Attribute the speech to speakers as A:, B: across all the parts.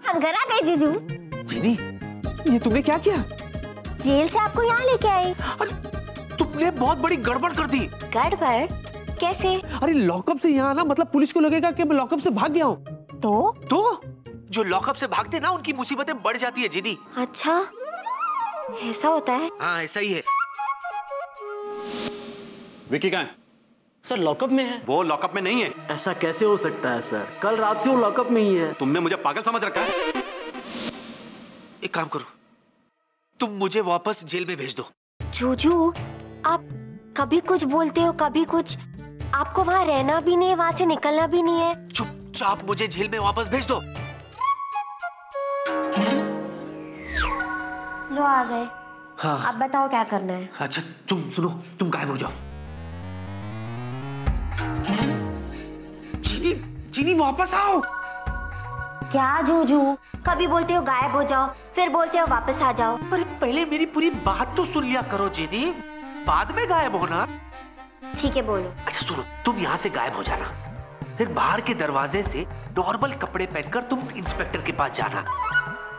A: हम घर आ गए जीजू।
B: जीनी, ये तुमने क्या किया?
A: जेल से आपको यहाँ लेके आई।
B: अरे तुमने बहुत बड़ी गड़बड़ कर दी।
A: गड़बड़ कैसे?
B: अरे लॉकअप से यहाँ ना, मतलब पुलिस को लगेगा कि मैं लॉकअप से भाग गया हूँ। तो जो लॉकअप से भागते ना उनकी मुसीबतें बढ़ जाती है जीनी।
A: अच्छा ऐसा होता है?
B: हाँ ऐसा ही है।
C: विकी कहाँ है?
D: सर लॉकअप में है।
C: वो लॉकअप में नहीं है।
D: ऐसा कैसे हो सकता है सर? कल रात से वो लॉकअप में ही है।
C: तुमने मुझे पागल समझ रखा है।
B: एक काम करो, तुम मुझे वापस जेल में भेज दो।
A: जूजू आप कभी कुछ बोलते हो कभी कुछ। आपको वहाँ रहना भी नहीं है, वहाँ से निकलना भी नहीं है।
B: चुपचाप मुझे जेल में वापस भेज दो।
A: लो आ गए।
B: हाँ
A: अब बताओ क्या करना है?
B: अच्छा तुम सुनो, तुम गायब हो जाओ। जीनी, जीनी वापस आओ।
A: क्या जूजू, कभी बोलते हो गायब हो जाओ, फिर बोलते हो वापस आ जाओ।
B: अरे पहले मेरी पूरी बात तो सुन लिया करो जीनी, बाद में गायब होना।
A: ठीक है बोलो।
B: अच्छा सुनो, तुम यहाँ से गायब हो जाना, फिर बाहर के दरवाजे से नॉर्मल कपड़े पहनकर तुम इंस्पेक्टर के पास जाना।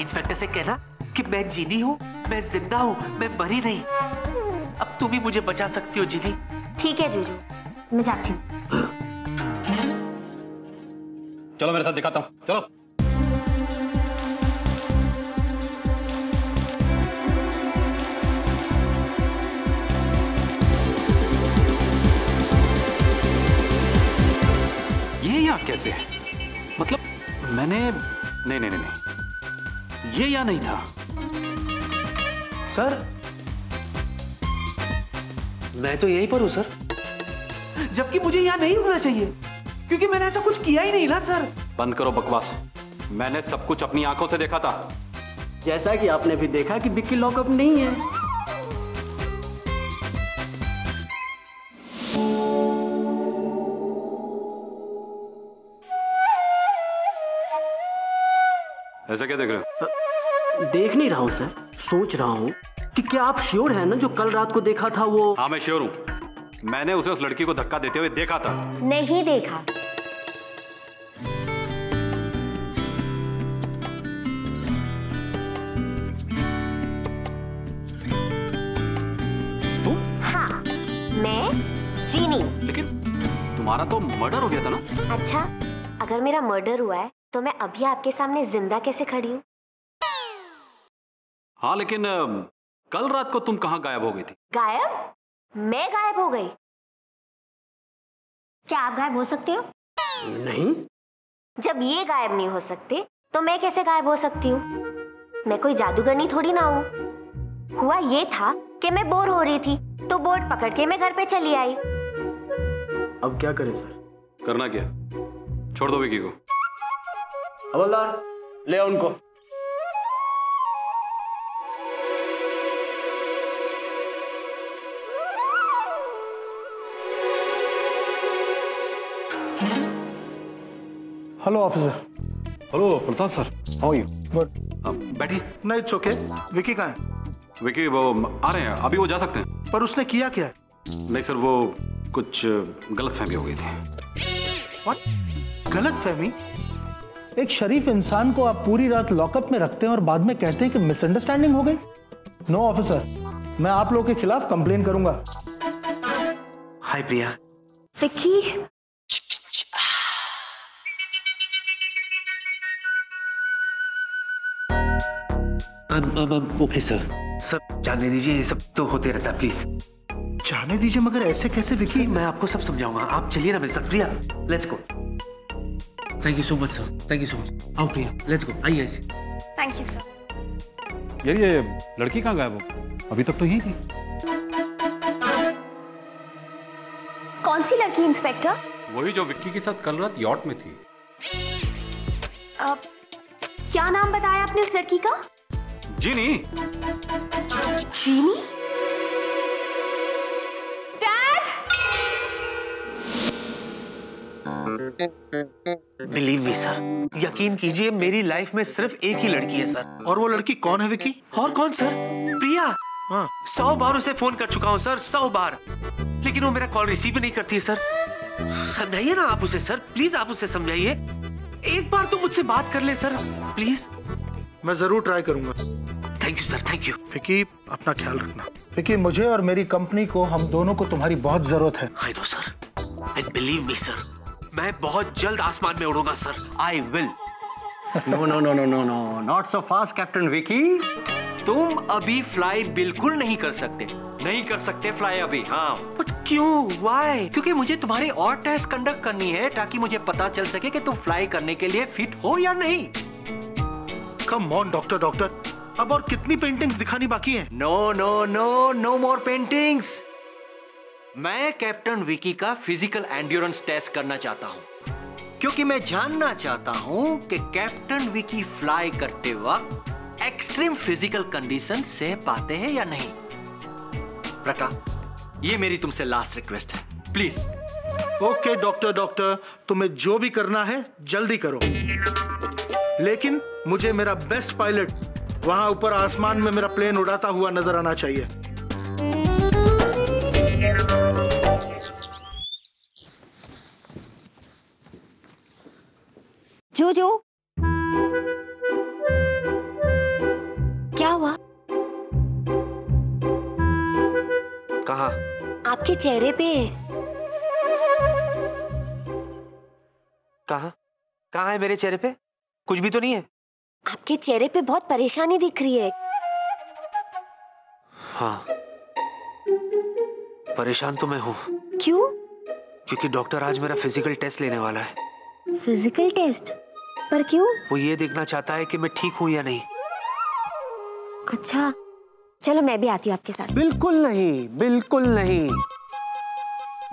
B: इंस्पेक्टर से कहना कि मैं जीनी हूँ, मैं जिंदा हूँ, मैं मरी नहीं। अब तुम ही मुझे बचा सकती हो जीनी।
A: ठीक है जूजू, मैं जाती हूँ।
C: चलो मेरे साथ दिखाता हूँ, चलो। ये यहाँ कैसे है? मतलब मैंने नहीं, ये यहाँ नहीं था।
B: सर मैं तो यहीं पर हूँ सर, जबकि मुझे यहाँ नहीं होना चाहिए क्योंकि मैंने ऐसा कुछ किया ही नहीं ना सर।
C: बंद करो बकवास, मैंने सब कुछ अपनी आंखों से देखा था।
D: जैसा कि आपने भी देखा कि विक्की लॉकअप नहीं है।
C: ऐसा क्या देख रहे हो?
D: देख नहीं रहा हूँ सर, सोच रहा हूँ कि क्या आप श्योर हैं ना जो कल रात को देखा था वो?
C: हाँ मैं श्योर हूँ, मैंने उसे उस लड़की को धक्का देते हुए देखा था।
A: नहीं देखा।
C: तुम?
A: हाँ मैं जीनी।
C: लेकिन तुम्हारा तो मर्डर हो गया था ना?
A: अच्छा अगर मेरा मर्डर हुआ है तो मैं अभी आपके सामने जिंदा कैसे खड़ी हूँ?
C: हाँ लेकिन कल रात को तुम कहाँ गायब हो गई थी?
A: गायब? मैं गायब हो गई? क्या आप गायब हो सकते हो?
D: नहीं।
A: जब ये गायब नहीं हो सकते तो मैं कैसे गायब हो सकती हूँ? मैं कोई जादूगरनी थोड़ी ना हूँ। हुआ ये था कि मैं बोर हो रही थी तो बोर्ड पकड़ के मैं घर पे चली आई।
D: अब क्या करें सर?
C: करना क्या? छोड़ दो विकी को।
D: हवलदार ले आओ उनको।
E: Hello officer.
C: Hello Pratap sir, how are you?
E: Good.
C: बैठिए।
E: नहीं इट्स ओके। विकी कहाँ है?
C: विकी वो आ रहे हैं, अभी वो जा सकते हैं।
E: पर उसने किया क्या?
C: नहीं सर, वो कुछ गलतफहमी हो गई थी।
E: व्हाट? गलतफहमी? एक शरीफ इंसान को आप पूरी रात लॉकअप में रखते हैं और बाद में कहते हैं कि मिसअंडरस्टैंडिंग हो गई। नो ऑफिसर, मैं आप लोगों के खिलाफ कंप्लेन करूंगा।
B: हाय प्रिया।
A: विक्की।
B: ओके सर, सब जाने दीजिए, ये सब तो होते रहता है, प्लीज
E: जाने दीजिए। मगर ऐसे कैसे विकी?
B: मैं आपको सब समझाऊंगा, आप चलिए ना मेरे साथ। Priya let's go. Thank you so much sir, thank you so much. आओ प्रिया लेट्स गो, आइए ऐसे।
A: Thank you sir.
C: यार ये लड़की कहाँ गायब हो? अभी तक तो यही थी।
A: कौन सी लड़की इंस्पेक्टर?
F: वही जो विक्की के साथ कल रात यॉट में थी।
A: क्या नाम बताया आपने उस लड़की का?
C: जीनी।
A: जीनी? डैड?
B: बिलीव मी सर, यकीन कीजिए मेरी लाइफ में सिर्फ एक ही लड़की है सर।
E: और वो लड़की कौन है विकी?
B: और कौन सर? प्रिया।
E: हाँ।
B: 100 बार उसे फोन कर चुका हूँ सर, 100 बार, लेकिन वो मेरा कॉल रिसीव नहीं करती है सर। समझाइए ना आप उसे सर, प्लीज आप उसे समझाइए। एक बार तो मुझसे बात कर ले सर, प्लीज।
E: मैं जरूर ट्राई करूंगा।
B: Thank you sir, thank you.
E: Vicky, अपना ख्याल रखना। विकी, मुझे और मेरी कंपनी को, हम दोनों को तुम्हारी बहुत जरूरत है।
B: I know sir, and believe me sir, मैं बहुत जल्द आसमान में उड़ूंगा sir. I will.
G: No no no no no no, not so fast captain Vicky.
C: तुम अभी फ्लाई बिल्कुल नहीं कर सकते, नहीं कर सकते फ्लाई अभी। हाँ,
B: बट क्यों, व्हाई?
C: क्योंकि मुझे तुम्हारी और टेस्ट कंडक्ट करनी है ताकि मुझे पता चल सके कि तुम फ्लाई करने के लिए फिट हो या नहीं।
E: कम ऑन डॉक्टर, अब और कितनी पेंटिंग्स दिखानी बाकी हैं?
C: नो नो नो, नो मोर पेंटिंग्स। मैं कैप्टन विकी का फिजिकल एंड्योरेंस टेस्ट करना चाहता हूं, क्योंकि मैं जानना चाहता हूं कि कैप्टन विकी फ्लाई करते वक्त एक्सट्रीम फिजिकल कंडीशन सह पाते हैं या नहीं। प्रका, ये मेरी तुमसे लास्ट रिक्वेस्ट है, प्लीज।
E: ओके डॉक्टर, तुम्हें जो भी करना है जल्दी करो, लेकिन मुझे मेरा बेस्ट पायलट वहां ऊपर आसमान में मेरा प्लेन उड़ाता हुआ नजर आना चाहिए।
A: जूजू, क्या हुआ?
B: कहाँ?
A: आपके चेहरे पे।
B: कहाँ है मेरे चेहरे पे? कुछ भी तो नहीं है।
A: आपके चेहरे पे बहुत परेशानी दिख रही है।
B: हाँ, परेशान तो मैं हूँ।
A: क्यों?
B: क्योंकि डॉक्टर आज मेरा फिजिकल टेस्ट लेने वाला है।
A: Physical test? पर क्यों?
B: वो ये देखना चाहता है कि मैं ठीक हूँ या नहीं।
A: अच्छा, चलो मैं भी आती हूँ आपके साथ।
B: बिल्कुल नहीं, बिल्कुल नहीं।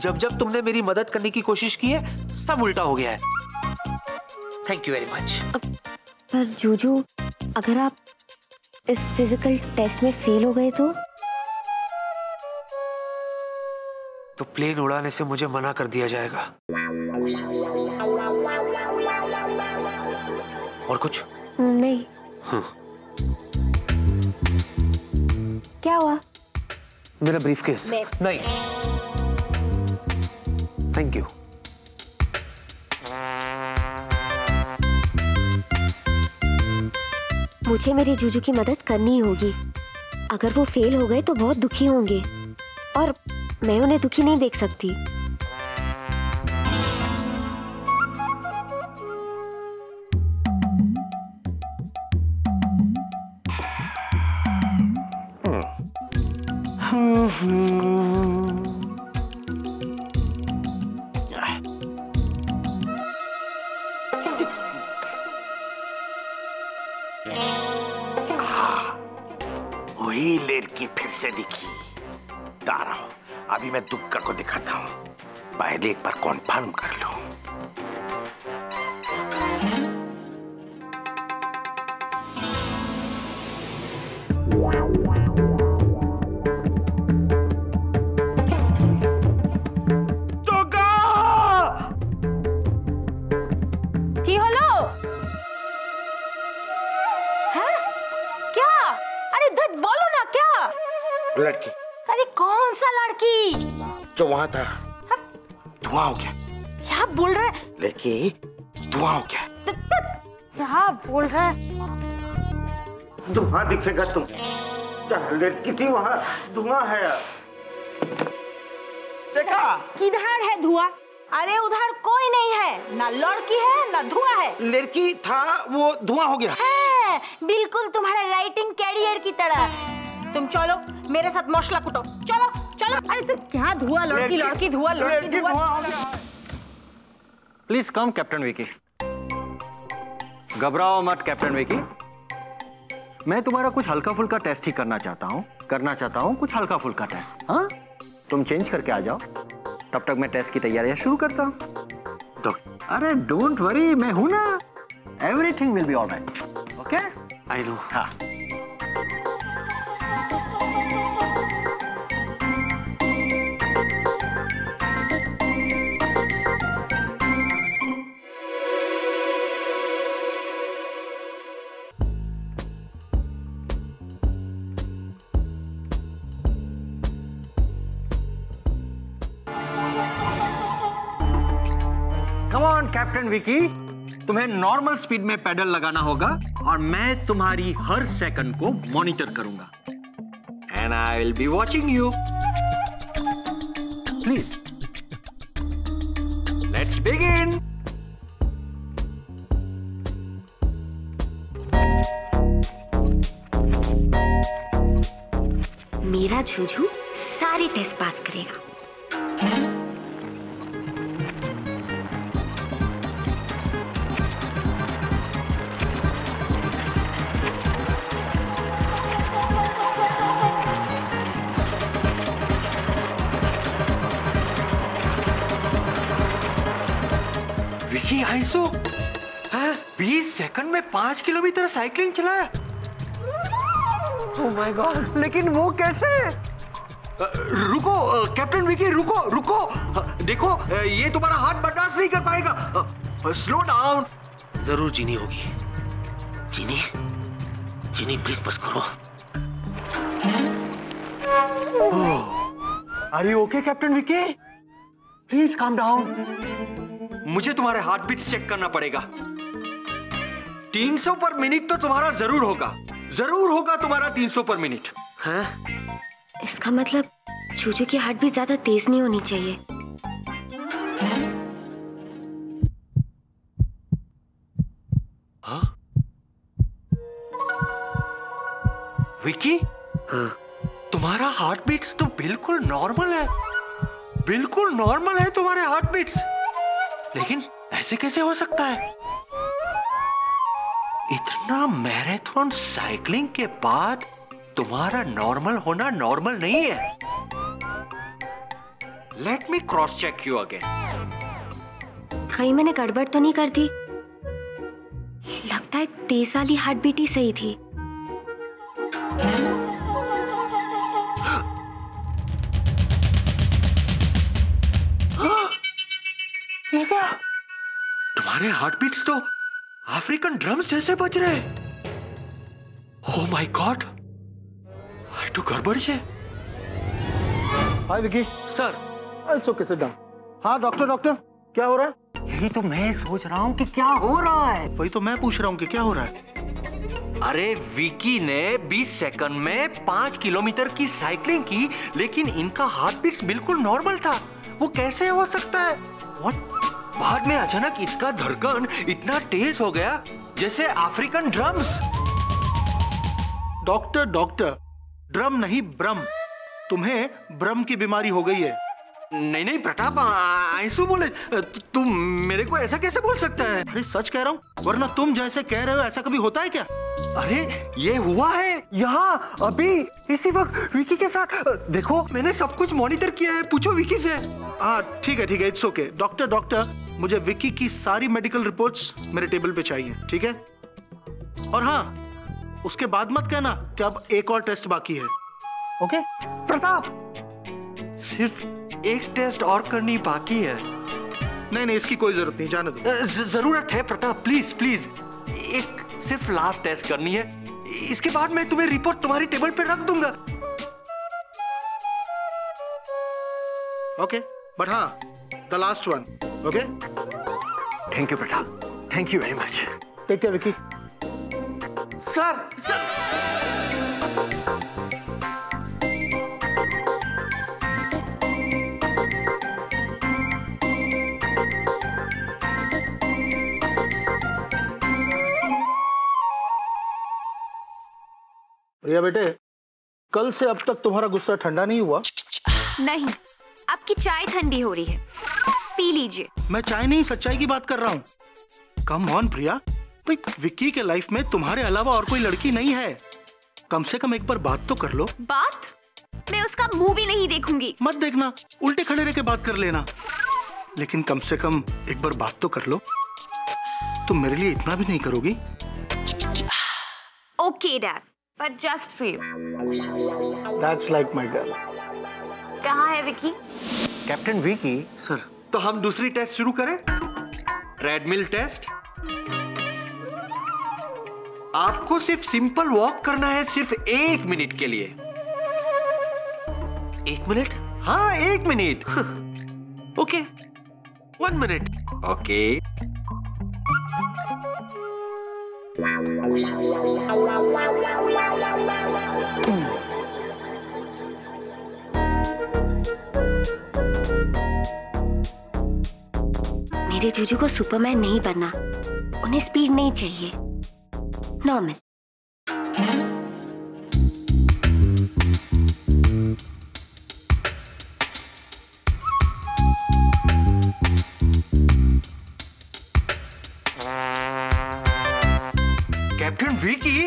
B: जब जब तुमने मेरी मदद करने की कोशिश की है, सब उल्टा हो गया है। Thank you very much.
A: पर जूजू, अगर आप इस फिजिकल टेस्ट में फेल हो गए
B: तो प्लेन उड़ाने से मुझे मना कर दिया जाएगा। और कुछ
A: नहीं। क्या हुआ?
B: मेरा ब्रीफकेस। नहीं, थैंक यू।
A: मुझे मेरे जूजू की मदद करनी होगी। अगर वो फेल हो गए तो बहुत दुखी होंगे और मैं उन्हें दुखी नहीं देख सकती।
H: वही लड़की फिर से दिखी। रहा हूं, अभी मैं दुग्गा को दिखाता हूँ, पहले एक बार कॉन्फर्म कर लो। लड़की?
I: अरे कौन सा लड़की?
H: जो वहां था। धुआं हो गया।
I: क्या बोल रहे?
H: लड़की, धुआं हो गया।
I: क्या बोल रहे?
H: धुआं दिखेगा तुम। लड़की थी वहां, धुआं है। देखा?
I: किधर है धुआं? अरे उधर कोई नहीं है, ना लड़की है ना धुआं है।
H: लड़की था, वो धुआं हो गया।
I: है, बिल्कुल तुम्हारे राइटिंग कैरियर की तरह। तुम चलो मेरे साथ मसला कुटो। चलो चलो। अरे तो क्या धुआं, लड़की लड़की धुआं, लड़की धुआं।
G: Please come captain Vicky. घबराओ मत कैप्टन विकी। मैं तुम्हारा कुछ हल्का फुल्का टेस्ट ही करना चाहता हूँ कुछ हल्का फुल्का टेस्ट। हाँ, तुम चेंज करके आ जाओ, तब तक मैं टेस्ट की तैयारियां शुरू करता हूँ। अरे डोंट वरी, मैं हूं ना। Everything will be alright. Okay?
B: I know.
G: हाँ। Come on, Captain Vicky.
C: तुम्हें नॉर्मल स्पीड में पेडल लगाना होगा और मैं तुम्हारी हर सेकंड को मॉनिटर करूंगा। And I will be watching you. Please let's begin.
A: मेरा झूझू सारे टेस्ट पास करेगा।
C: विकी आइसो 20 सेकंड में 5 किलोमीटर साइकिलिंग चलाया। ओह माय गॉड, लेकिन वो कैसे? रुको कैप्टन विकी, रुको रुको। देखो ये तुम्हारा हाथ बर्दाश्त नहीं कर पाएगा। Slow down.
B: जरूर जीनी होगी। जीनी, जीनी प्लीज बस करो।
C: Are you okay captain Vicky? Please calm down. मुझे तुम्हारे हार्ट बीट चेक करना पड़ेगा। 300 पर मिनट तो तुम्हारा जरूर होगा तुम्हारा 300 पर मिनट।
A: हाँ? इसका मतलब झूझू की हार्ट बीट ज्यादा तेज नहीं होनी चाहिए।
C: हाँ? विकी?
B: हाँ?
C: तुम्हारा हार्ट बीट्स तो बिल्कुल नॉर्मल है। बिल्कुल नॉर्मल है तुम्हारे हार्ट बीट्स। लेकिन ऐसे कैसे हो सकता है? इतना मैराथन साइकिलिंग के बाद तुम्हारा नॉर्मल होना नॉर्मल नहीं है। Let me cross check you again.
A: कहीं मैंने गड़बड़ तो नहीं कर दी? लगता है तेज वाली हार्ट बीट ही सही थी।
C: तुम्हारे हार्ट बीट्स तो अफ्रीकन ड्रम्स जैसे बज रहे हैं। ओह माय गॉड, तो गड़बड़ है।
E: Hi Vicky.
C: Sir
E: it's okay, sit down. हाँ डॉक्टर क्या हो रहा है?
C: यही तो मैं सोच रहा हूँ कि क्या हो रहा है।
E: वही तो मैं पूछ रहा हूँ कि क्या हो रहा है।
C: अरे विकी ने 20 सेकंड में 5 किलोमीटर की साइकिलिंग की, लेकिन इनका हार्ट बीट्स बिल्कुल नॉर्मल था। वो कैसे हो सकता है? What? बाद में अचानक इसका धड़कन इतना तेज हो गया जैसे अफ्रीकन ड्रम्स।
E: डॉक्टर ड्रम नहीं ब्रम। तुम्हें ब्रम की बीमारी हो गई है।
C: नहीं प्रताप, आंसू बोले। तुम मेरे को ऐसा कैसे बोल सकता है?
E: अरे सच कह रहा हूँ, वरना तुम जैसे कह रहे हो ऐसा कभी होता है क्या?
C: अरे ये हुआ है यहाँ अभी इसी वक्त विकी के साथ। देखो मैंने सब कुछ मॉनिटर किया है, पूछो विकी से।
E: हाँ ठीक है इट्स ओके। डॉक्टर मुझे विकी की सारी मेडिकल रिपोर्ट्स मेरे टेबल पे चाहिए, ठीक है? और हाँ, उसके बाद मत कहना कि अब एक और टेस्ट बाकी है। ओके?
C: प्रताप, सिर्फ एक टेस्ट और करनी बाकी है।
E: नहीं इसकी कोई जरूरत नहीं, जाने दो।
C: जरूरत है प्रताप, प्लीज। एक सिर्फ लास्ट टेस्ट करनी है, इसके बाद मैं तुम्हें रिपोर्ट तुम्हारी टेबल पे रख दूंगा।
E: ओके, बट हाँ, the last one. Okay?
C: Thank you Pratap, thank you very much.
E: Take care Vicky.
C: Sir
E: Priya बेटे, कल से अब तक तुम्हारा गुस्सा ठंडा नहीं हुआ?
A: नहीं, आपकी चाय ठंडी हो रही है, पी लीजिए।
E: मैं चाय नहीं सच्चाई की बात कर रहा हूँ। कम ऑन प्रिया, भाई विक्की के लाइफ में तुम्हारे अलावा और कोई लड़की नहीं है। कम से कम एक बार बात तो कर लो।
A: बात? मैं उसका मुंह भी नहीं देखूंगी।
E: मत देखना, उल्टे खड़े रह के बात कर लेना, लेकिन कम से कम एक बार बात तो कर लो। तुम मेरे लिए इतना भी नहीं करोगी?
A: Okay dad, but just for you.
E: That's like my girl.
A: कहाँ है विकी?
C: कैप्टन विकी सर, तो हम दूसरी टेस्ट शुरू करें? Treadmill test. आपको सिर्फ सिंपल वॉक करना है, सिर्फ 1 मिनट के लिए।
B: 1 मिनट?
C: हाँ 1 मिनट।
B: Okay, 1 minute.
C: ओके।
A: मेरे जूजू को सुपरमैन नहीं बनना, उन्हें स्पीड नहीं चाहिए, नॉर्मल।
C: कैप्टन विकी,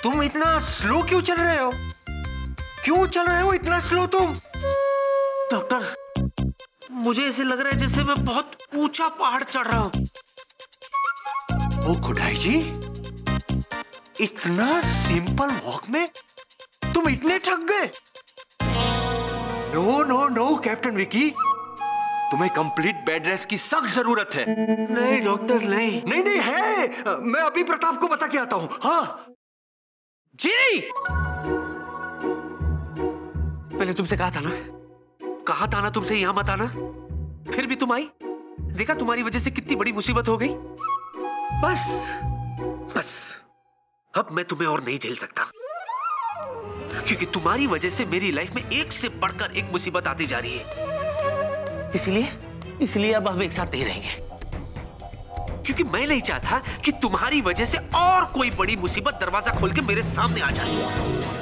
C: तुम इतना स्लो क्यों चल रहे हो? क्यों चल रहे हो इतना स्लो तुम?
B: डॉक्टर, मुझे ऐसे लग रहा है जैसे मैं बहुत ऊंचा पहाड़ चढ़ रहा हूं।
C: ओ खुदाई जी, इतना सिंपल वॉक में तुम इतने थक गए? No no no captain Vicky, तुम्हें कंप्लीट बेड रेस्ट की सख्त जरूरत है।
B: नहीं डॉक्टर, नहीं
C: नहीं नहीं है, मैं अभी प्रताप को बता के आता हूं। हाँ
B: जी, मैंने तुमसे कहा था ना तुमसे यहां मत आना, फिर भी तुम आई। देखा तुम्हारी वजह से कितनी बड़ी मुसीबत हो गई। बस अब मैं तुम्हें और नहीं झेल सकता, क्योंकि तुम्हारी वजह से मेरी लाइफ में एक से बढ़कर एक मुसीबत आती जा रही है। इसलिए अब हम एक साथ नहीं रहेंगे, क्योंकि मैं नहीं चाहता कि तुम्हारी वजह से और कोई बड़ी मुसीबत दरवाजा खोल के मेरे सामने आ जाए।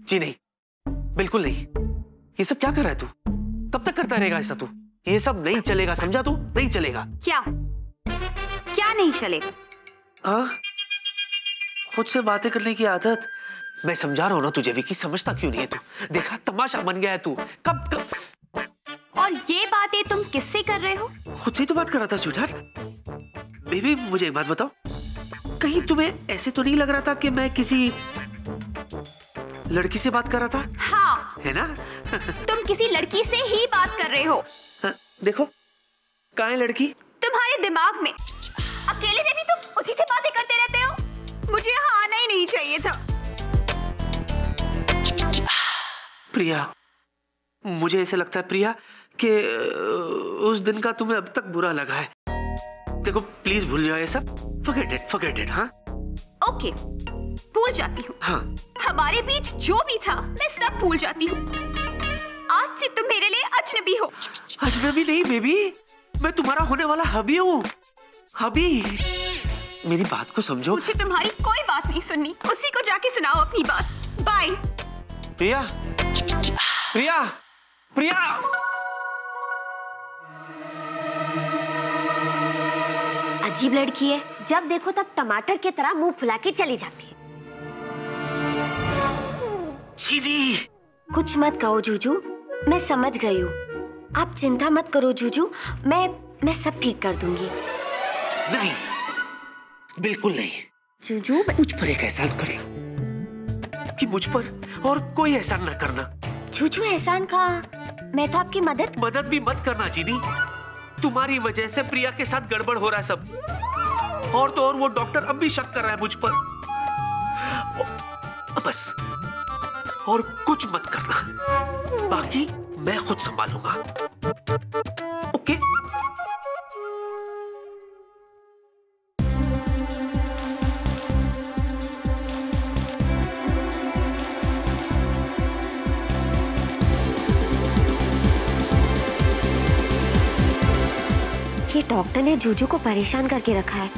B: जी नहीं, बिल्कुल नहीं। ये सब क्या कर रहा है तू? कब तक करता रहेगा ऐसा तू? ये सब नहीं चलेगा, समझा तू? नहीं चलेगा।
I: क्या नहीं चलेगा?
B: खुद से बातें करने की आदत। मैं समझा रहा हूं ना तुझे विकी, समझता क्यों नहीं है तू? देखा, तमाशा बन गया है तू। कब
I: और ये बातें तुम किससे कर रहे हो?
B: खुद से ही तो बात कर रहा था स्वीटहार्ट। बेबी, मुझे एक बात बताओ, कहीं तुम्हें ऐसे तो नहीं लग रहा था कि मैं किसी लड़की से बात कर रहा था?
I: हाँ,
B: है ना?
I: तुम किसी लड़की से ही बात कर रहे हो।
B: देखो, कहाँ है लड़की?
I: तुम्हारे दिमाग में। अकेले में भी तुम उसी से बातें करते रहते हो। मुझे यहाँ आना ही नहीं चाहिए था।
B: प्रिया, मुझे ऐसे लगता है प्रिया कि उस दिन का तुम्हें अब तक बुरा लगा है। देखो प्लीज भूल जाओ ये सब। Forget it, हाँ?
I: ओके, भूल जाती हूँ।
B: हाँ।
I: हमारे बीच जो भी था मैं सब भूल जाती हूँ। आज से तुम मेरे लिए अजनबी हो।
B: अजनबी नहीं बेबी, मैं तुम्हारा होने वाला हबी हूँ। हबी, मेरी बात को समझो।
I: मुझे तुम्हारी कोई बात नहीं सुननी, उसी को जाके सुनाओ अपनी बात। बाय।
B: प्रिया, प्रिया, प्रिया।
A: अजीब लड़की है, जब देखो तब टमाटर की तरह मुंह फुला के चली जाती है।
B: सीधी।
A: कुछ मत कहो जूजू, मैं समझ गई हूँ। आप चिंता मत करो जूजू, मैं सब ठीक कर दूंगी।
B: नहीं, बिल्कुल नहीं।
A: जूजू,
B: मुझ पर एक एहसान करना कि मुझ पर और कोई एहसान न करना।
A: जूजू, एहसान का मैं तो आपकी मदद
B: भी मत करना चीनी। तुम्हारी वजह से प्रिया के साथ गड़बड़ हो रहा है सब। और तो और वो डॉक्टर अब भी शक कर रहा है मुझ पर। बस और कुछ मत करना, बाकी मैं खुद संभालूंगा। ओके?
A: ये डॉक्टर ने जूजू को परेशान करके रखा है,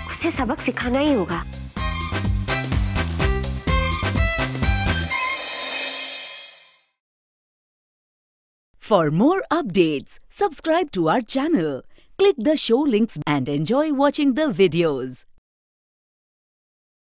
A: उसे सबक सिखाना ही होगा।
J: For more updates, subscribe to our channel, click the show links and enjoy watching the videos.